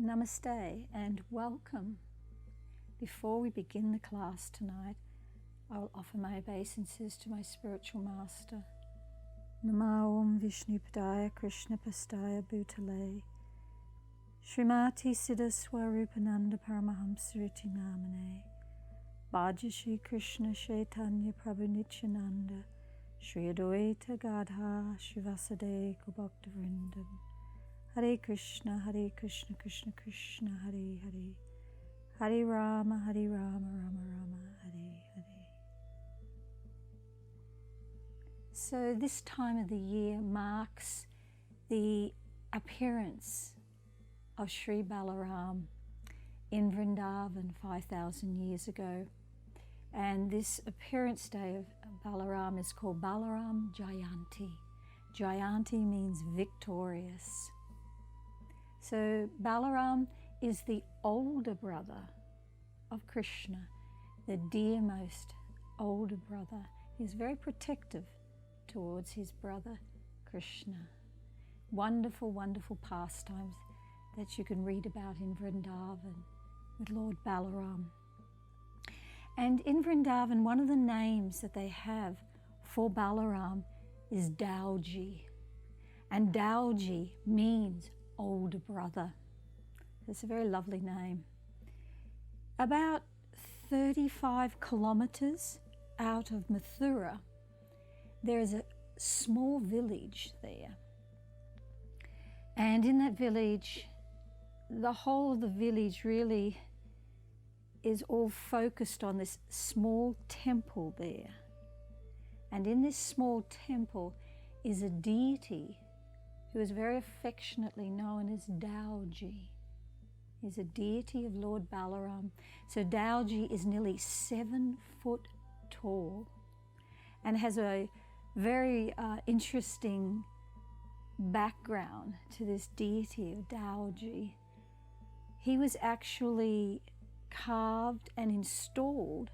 Namaste and welcome. Before we begin the class tonight, I will offer my obeisances to my spiritual master. Namo Om Vishnupadaya Krishna Pastaya Bhutale Srimati Siddha Swarupananda Paramahamsariti Namane Bhaja Shri Krishna Chaitanya Prabhu Nityananda Shri Adwaita Gadha Srivasade Gopakta Vrindam Hare Krishna Krishna Krishna Hare Hare Hare Rama Rama Rama Hare Hare. So this time of the year marks the appearance of Sri Balarama in Vrindavan 5,000 years ago. And this appearance day of Balarama is called Balarama Jayanti. Jayanti means victorious. So Balarama is the older brother of Krishna, the dearmost older brother. He's very protective towards his brother Krishna. Wonderful, wonderful pastimes that you can read about in Vrindavan with Lord Balarama. And in Vrindavan, one of the names that they have for Balarama is Daoji. And Daoji means older brother. It's a very lovely name. About 35 kilometers out of Mathura, there is a small village there. And in that village, the whole of the village really is all focused on this small temple there. And in this small temple is a deity who is very affectionately known as Daoji. He's a deity of Lord Balarama. So Daoji is nearly 7 foot tall and has a very interesting background to this deity of Daoji. He was actually carved and installed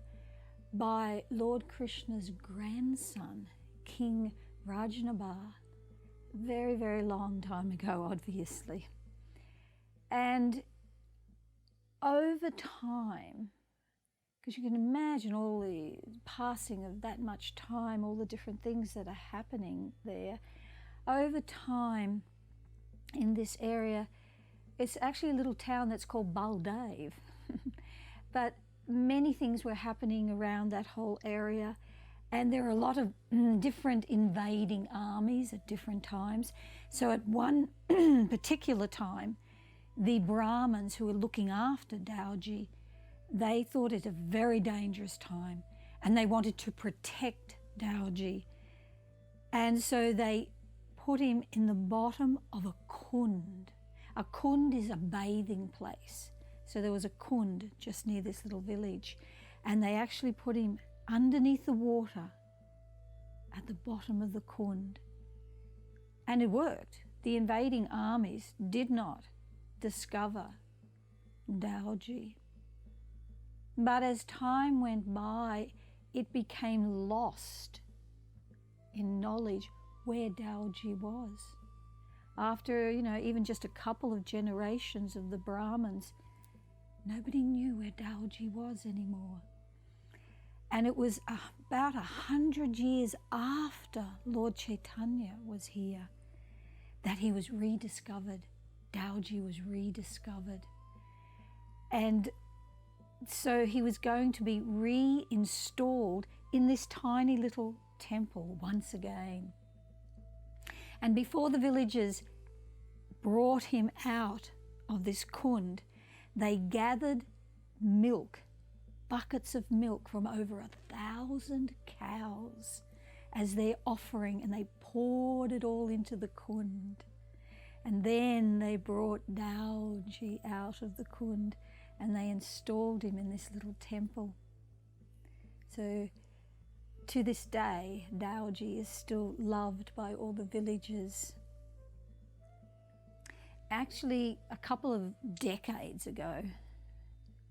by Lord Krishna's grandson, King Rajnabha, very, very long time ago, obviously. And over time, because you can imagine all the passing of that much time, all the different things that are happening there, over time in this area, it's actually a little town that's called Baldev. But many things were happening around that whole area. And there are a lot of different invading armies at different times. So at one particular time, the Brahmins who were looking after Daoji, they thought it a very dangerous time and they wanted to protect Daoji. And so they put him in the bottom of a kund. A kund is a bathing place. So there was a kund just near this little village, and they actually put him underneath the water at the bottom of the kund. And it worked. The invading armies did not discover Daoji. But as time went by, it became lost in knowledge where Daoji was. After, even just a couple of generations of the Brahmins, nobody knew where Daoji was anymore. And it was about 100 years after Lord Chaitanya was here that he was rediscovered. Daoji was rediscovered. And so he was going to be reinstalled in this tiny little temple once again. And before the villagers brought him out of this kund, they gathered milk, buckets of milk from over 1,000 cows as their offering, and they poured it all into the kund. And then they brought Daoji out of the kund and they installed him in this little temple. So to this day, Daoji is still loved by all the villagers. Actually, a couple of decades ago,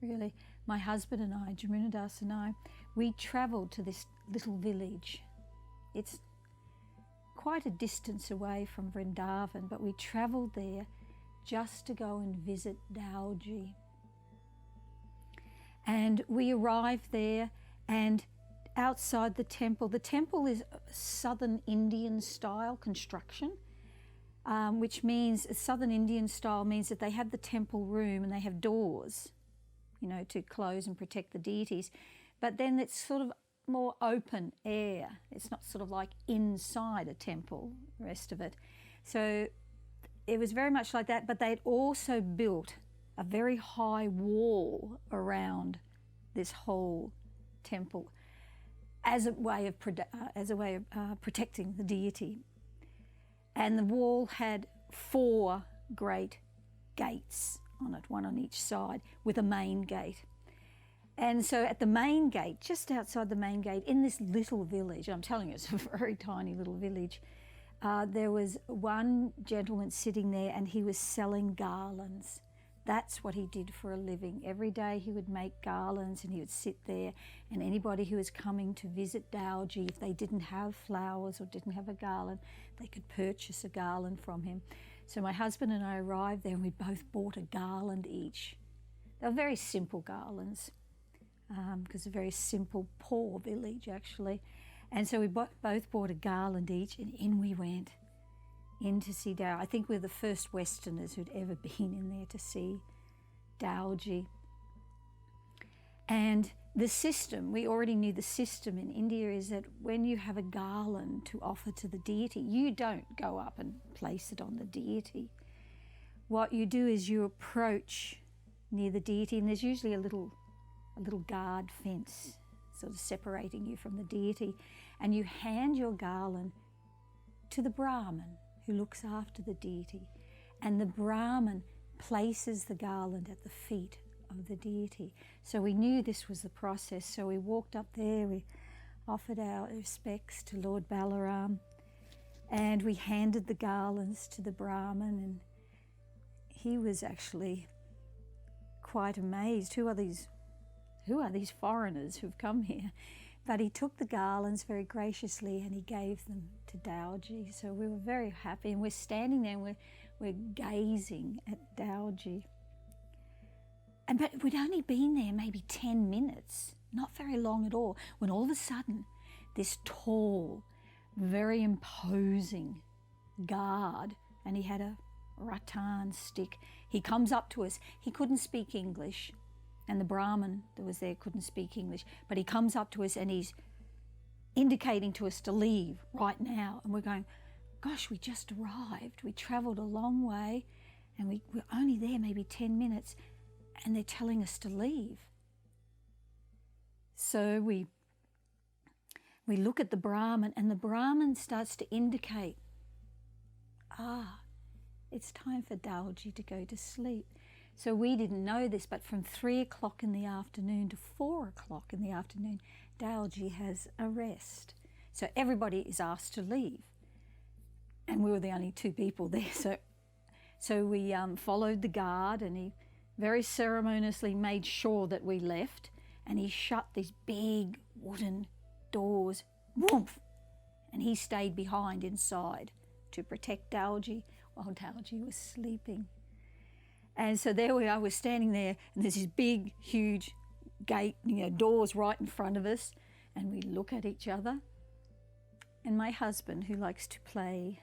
really, my husband and I, Jamunadas and I, we travelled to this little village. It's quite a distance away from Vrindavan, but we travelled there just to go and visit Daoji. And we arrived there, and outside the temple is Southern Indian style construction, which means Southern Indian style means that they have the temple room and they have doors, you know, to close and protect the deities. But then it's sort of more open air. It's not sort of like inside a temple, the rest of it. So it was very much like that, but they'd also built a very high wall around this whole temple as a way of protecting the deity. And the wall had 4 great gates on it, one on each side, with a main gate. And so at the main gate, just outside the main gate, in this little village, I'm telling you, it's a very tiny little village, there was one gentleman sitting there and he was selling garlands. That's what he did for a living. Every day he would make garlands and he would sit there, and anybody who was coming to visit Daoji, if they didn't have flowers or didn't have a garland, they could purchase a garland from him. So my husband and I arrived there and we both bought a garland each. They were very simple garlands, because it's a very simple, poor village actually. And so we both bought a garland each, and in we went, in to see Daoji. I think we're the first Westerners who'd ever been in there to see Daoji. And the system, we already knew the system in India is that when you have a garland to offer to the deity, you don't go up and place it on the deity. What you do is you approach near the deity, and there's usually a little guard fence sort of separating you from the deity, and you hand your garland to the Brahmin who looks after the deity, and the Brahmin places the garland at the feet of the deity. So we knew this was the process, so we walked up there, we offered our respects to Lord Balarama, and we handed the garlands to the Brahmin, and he was actually quite amazed. Who are these foreigners who've come here? But he took the garlands very graciously and he gave them to Daoji. So we were very happy, and we're standing there and we're gazing at Daoji. But we'd only been there maybe 10 minutes, not very long at all, when all of a sudden this tall, very imposing guard, and he had a rattan stick, he comes up to us. He couldn't speak English, and the Brahmin that was there couldn't speak English, but he comes up to us and he's indicating to us to leave right now. And we're going, gosh, we just arrived. We travelled a long way and we're only there maybe 10 minutes and they're telling us to leave. So we look at the Brahmin, and the Brahmin starts to indicate, it's time for Daoji to go to sleep. So we didn't know this, but from 3 o'clock in the afternoon to 4 o'clock in the afternoon, Daoji has a rest. So everybody is asked to leave. And we were the only 2 people there. So we followed the guard, and he very ceremoniously made sure that we left, and he shut these big wooden doors, whoomph, and he stayed behind inside to protect Daoji while Daoji was sleeping. And so there we are, we're standing there, and there's this big, huge gate, doors right in front of us, and we look at each other. And my husband, who likes to play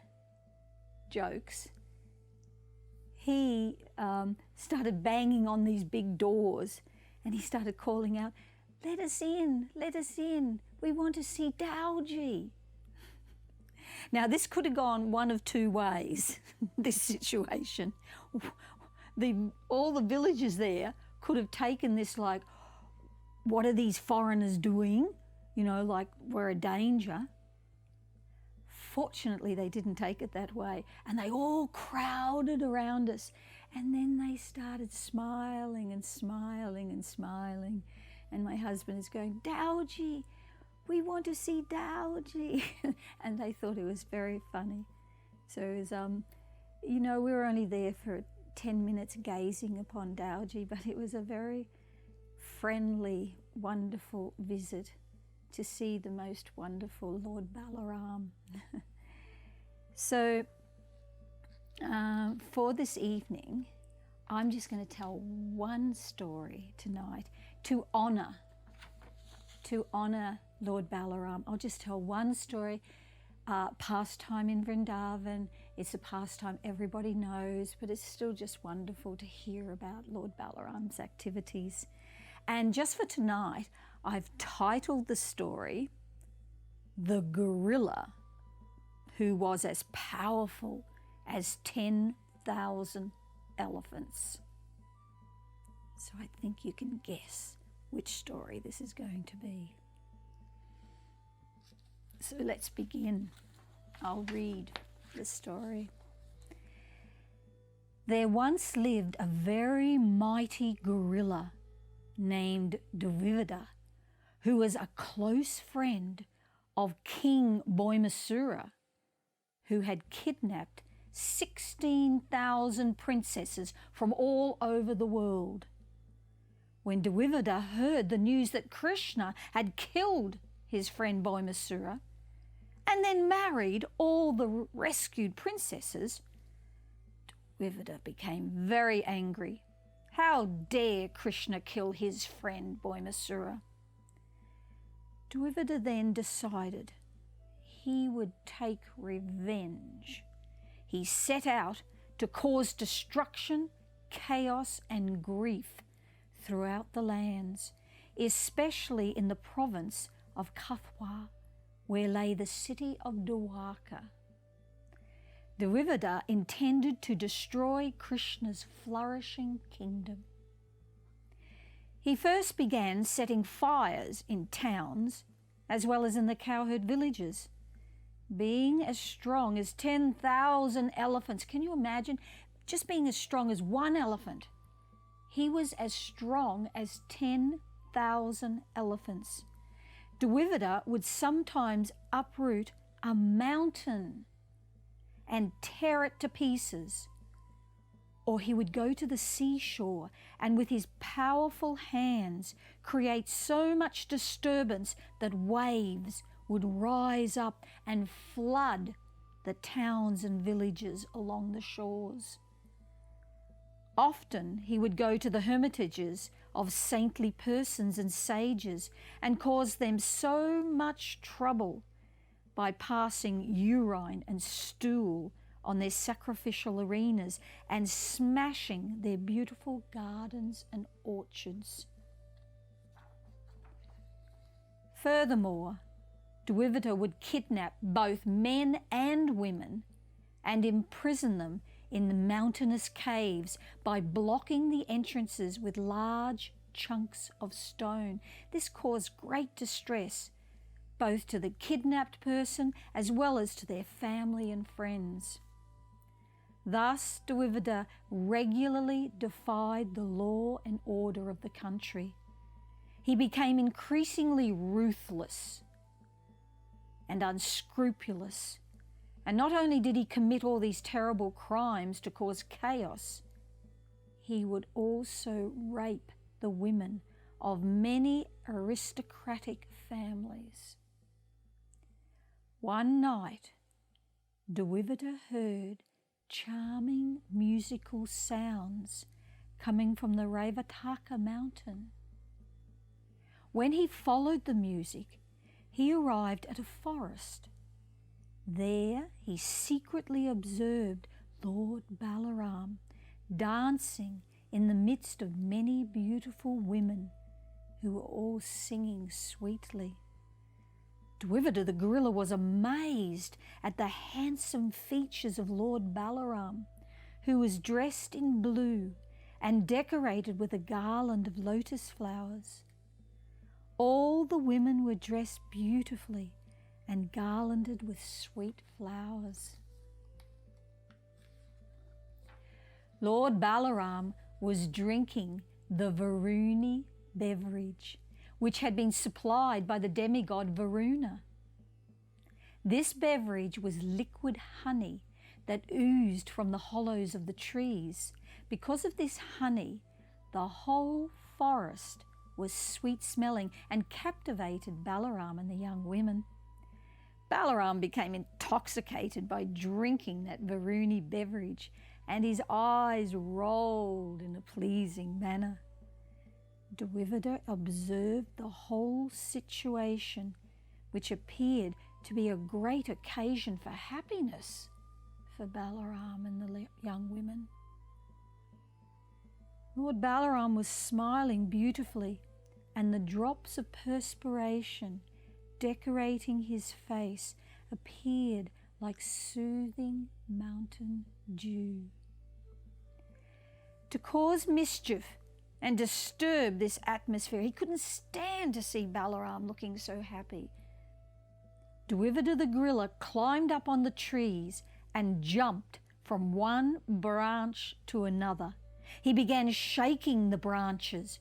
jokes, he started banging on these big doors, and he started calling out, let us in, we want to see Daoji. Now, this could have gone one of 2 ways, this situation. All the villagers there could have taken this like, what are these foreigners doing? Like we're a danger. Fortunately, they didn't take it that way, and they all crowded around us, and then they started smiling and smiling and smiling, and my husband is going, Daoji, we want to see Daoji. And they thought it was very funny. So it was, we were only there for 10 minutes gazing upon Daoji, but it was a very friendly, wonderful visit to see the most wonderful Lord Balarama. So For this evening, I'm just going to tell one story tonight to honour Lord Balarama. I'll just tell one story. Pastime in Vrindavan. It's a pastime everybody knows, but it's still just wonderful to hear about Lord Balarama's activities. And just for tonight, I've titled the story, The Gorilla Who Was as Powerful as 10,000 Elephants. So I think you can guess which story this is going to be. So let's begin. I'll read the story. There once lived a very mighty gorilla named Dvivida, who was a close friend of King Boimasura, who had kidnapped 16,000 princesses from all over the world. When Dvivida heard the news that Krishna had killed his friend Boimasura and then married all the rescued princesses, Dvivida became very angry. How dare Krishna kill his friend Boimasura? Dvivida then decided he would take revenge. He set out to cause destruction, chaos, and grief throughout the lands, especially in the province of Kathwa, where lay the city of Dwarka. Dvivida intended to destroy Krishna's flourishing kingdom. He first began setting fires in towns as well as in the cowherd villages. Being as strong as 10,000 elephants, can you imagine just being as strong as one elephant? He was as strong as 10,000 elephants. Dvivida would sometimes uproot a mountain and tear it to pieces. Or he would go to the seashore and with his powerful hands create so much disturbance that waves would rise up and flood the towns and villages along the shores. Often he would go to the hermitages of saintly persons and sages and cause them so much trouble by passing urine and stool on their sacrificial arenas and smashing their beautiful gardens and orchards. Furthermore, Dvivida would kidnap both men and women and imprison them in the mountainous caves by blocking the entrances with large chunks of stone. This caused great distress both to the kidnapped person as well as to their family and friends. Thus, Dvivida regularly defied the law and order of the country. He became increasingly ruthless and unscrupulous. And not only did he commit all these terrible crimes to cause chaos, he would also rape the women of many aristocratic families. One night, Dvivida heard charming musical sounds coming from the Ravataka mountain. When he followed the music, he arrived at a forest. There he secretly observed Lord Balarama dancing in the midst of many beautiful women who were all singing sweetly. Dvivida the gorilla was amazed at the handsome features of Lord Balarama, who was dressed in blue and decorated with a garland of lotus flowers. All the women were dressed beautifully and garlanded with sweet flowers. Lord Balarama was drinking the Varuni beverage, which had been supplied by the demigod Varuna. This beverage was liquid honey that oozed from the hollows of the trees. Because of this honey, the whole forest was sweet-smelling and captivated Balarama and the young women. Balaram became intoxicated by drinking that Varuni beverage, and his eyes rolled in a pleasing manner. Dvivida observed the whole situation, which appeared to be a great occasion for happiness for Balaram and the young women. Lord Balaram was smiling beautifully, and the drops of perspiration decorating his face appeared like soothing mountain dew. To cause mischief and disturb this atmosphere, he couldn't stand to see Balaram looking so happy. Dvivida the Gorilla climbed up on the trees and jumped from one branch to another. He began shaking the branches,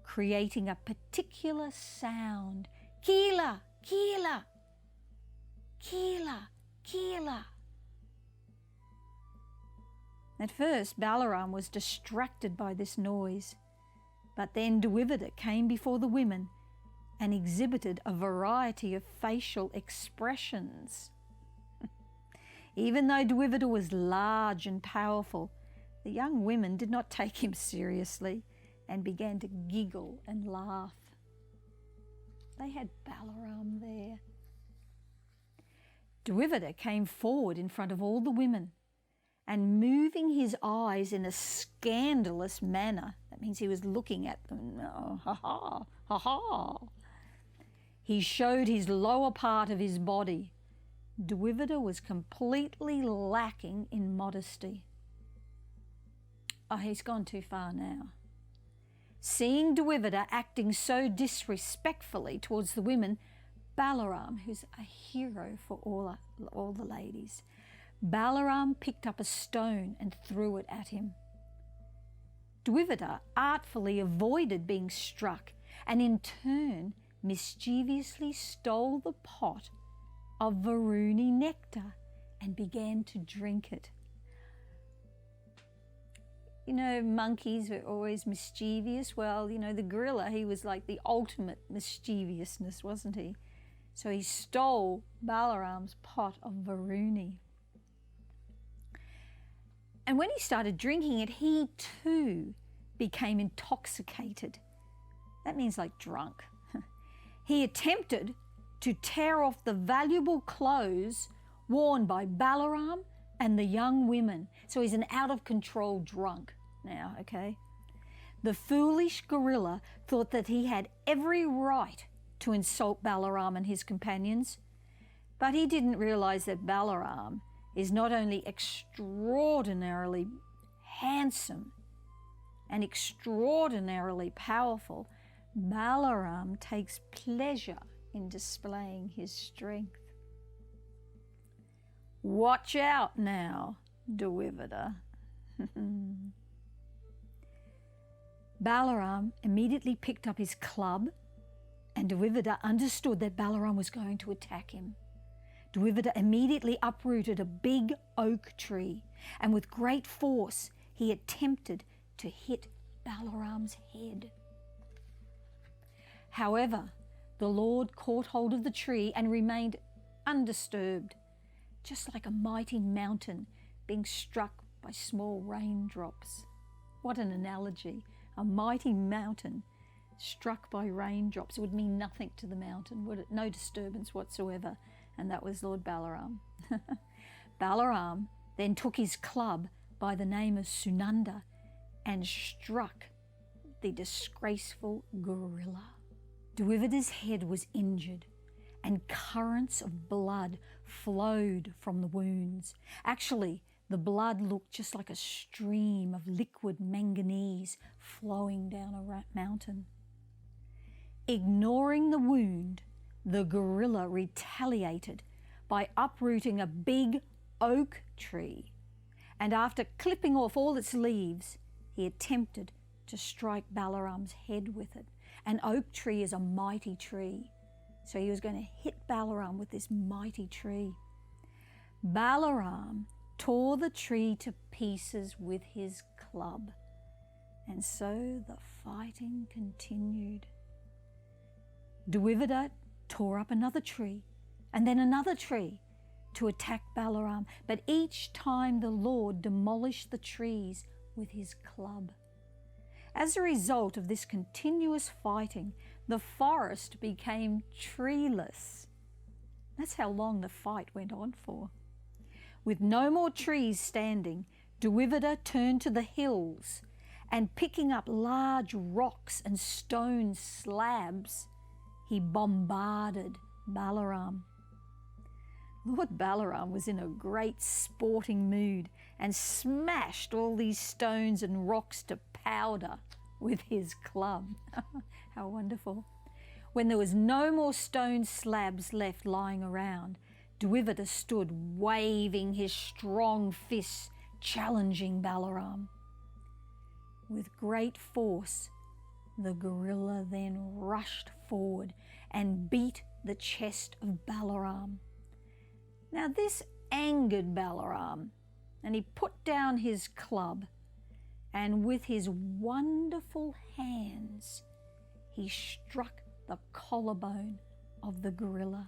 creating a particular sound. Kila, kila, kila, kila. At first, Balaram was distracted by this noise, but then Dvivida came before the women and exhibited a variety of facial expressions. Even though Dvivida was large and powerful, the young women did not take him seriously and began to giggle and laugh. They had Balaram there. Dvivida came forward in front of all the women, and moving his eyes in a scandalous manner, that means he was looking at them, oh, ha ha, ha ha, he showed his lower part of his body. Dvivida was completely lacking in modesty. Oh, he's gone too far now. Seeing Dvivida acting so disrespectfully towards the women, Balaram, who's a hero for all the ladies, Balaram picked up a stone and threw it at him. Dvivida artfully avoided being struck and in turn mischievously stole the pot of Varuni nectar and began to drink it. You know, monkeys are always mischievous. Well, you know, the gorilla, he was like the ultimate mischievousness, wasn't he? So he stole Balaram's pot of Varuni. And when he started drinking it, he too became intoxicated. That means like drunk. He attempted to tear off the valuable clothes worn by Balaram and the young women. So he's an out-of-control drunk now, okay? The foolish gorilla thought that he had every right to insult Balaram and his companions, but he didn't realize that Balaram is not only extraordinarily handsome and extraordinarily powerful, Balaram takes pleasure in displaying his strength. Watch out now, Dvivida. Balaram immediately picked up his club, and Dvivida understood that Balaram was going to attack him. Dvivida immediately uprooted a big oak tree, and with great force he attempted to hit Balaram's head. However, the Lord caught hold of the tree and remained undisturbed, just like a mighty mountain being struck by small raindrops. What an analogy. A mighty mountain struck by raindrops. It would mean nothing to the mountain, would it? No disturbance whatsoever. And that was Lord Balarama. Balaram then took his club by the name of Sunanda and struck the disgraceful gorilla. Dvivida's head was injured, and currents of blood flowed from the wounds. Actually, the blood looked just like a stream of liquid manganese flowing down a mountain. Ignoring the wound, the gorilla retaliated by uprooting a big oak tree, and after clipping off all its leaves, he attempted to strike Balaram's head with it. An oak tree is a mighty tree, so he was going to hit Balaram with this mighty tree. Balaram tore the tree to pieces with his club, and so the fighting continued. Dvivida tore up another tree and then another tree to attack Balaram. But each time the Lord demolished the trees with his club. As a result of this continuous fighting, the forest became treeless. That's how long the fight went on for. With no more trees standing, Dvivida turned to the hills and, picking up large rocks and stone slabs, he bombarded Balaram. Lord Balarama was in a great sporting mood and smashed all these stones and rocks to powder with his club. How wonderful. When there was no more stone slabs left lying around, Dvivida stood waving his strong fists, challenging Balarama. With great force, the gorilla then rushed forward and beat the chest of Balarama. Now this angered Balarama, and he put down his club, and with his wonderful hands, he struck the collarbone of the gorilla.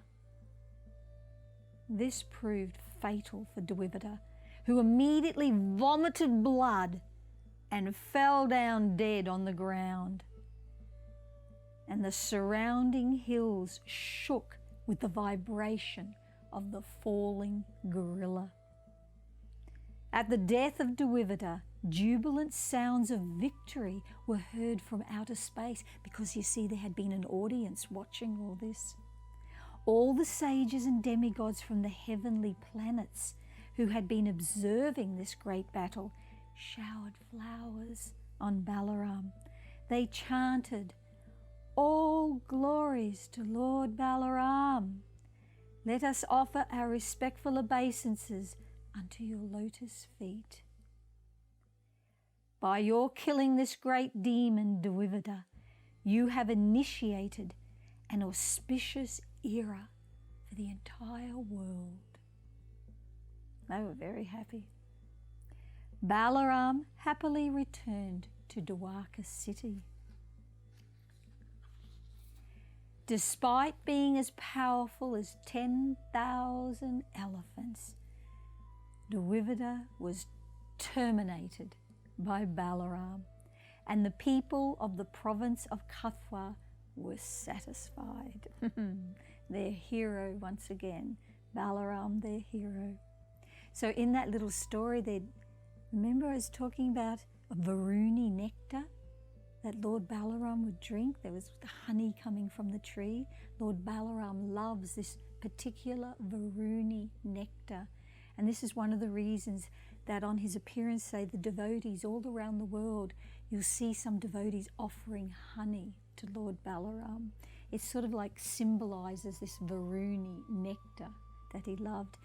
This proved fatal for Dvivida, who immediately vomited blood and fell down dead on the ground. And the surrounding hills shook with the vibration of the falling gorilla. At the death of Dvivida, jubilant sounds of victory were heard from outer space, because you see there had been an audience watching all this. All the sages and demigods from the heavenly planets who had been observing this great battle showered flowers on Balarama. They chanted, "All glories to Lord Balarama. Let us offer our respectful obeisances unto your lotus feet. By your killing this great demon, Dvivida, you have initiated an auspicious era for the entire world." They were very happy. Balarama happily returned to Dwarka city. Despite being as powerful as 10,000 elephants, Dvivida was terminated by Balarama, and the people of the province of Kathwa were satisfied. Their hero once again, Balarama, their hero. So in that little story there, remember I was talking about a Varuni nectar that Lord Balarama would drink? There was the honey coming from the tree. Lord Balarama loves this particular Varuni nectar. And this is one of the reasons that on his appearance, say, the devotees all around the world, you'll see some devotees offering honey to Lord Balarama. It sort of like symbolizes this Varuni nectar that he loved.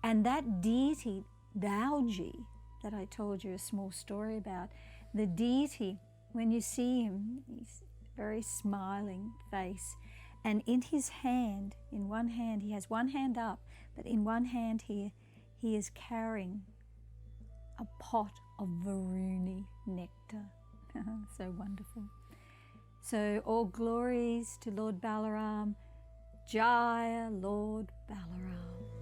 And that deity, Daoji, that I told you a small story about, the deity, when you see him, he's a very smiling face. And in his hand, in one hand, he has one hand up, but in one hand here, he is carrying a pot of Varuni nectar. So wonderful. So all glories to Lord Balarama. Jaya Lord Balarama.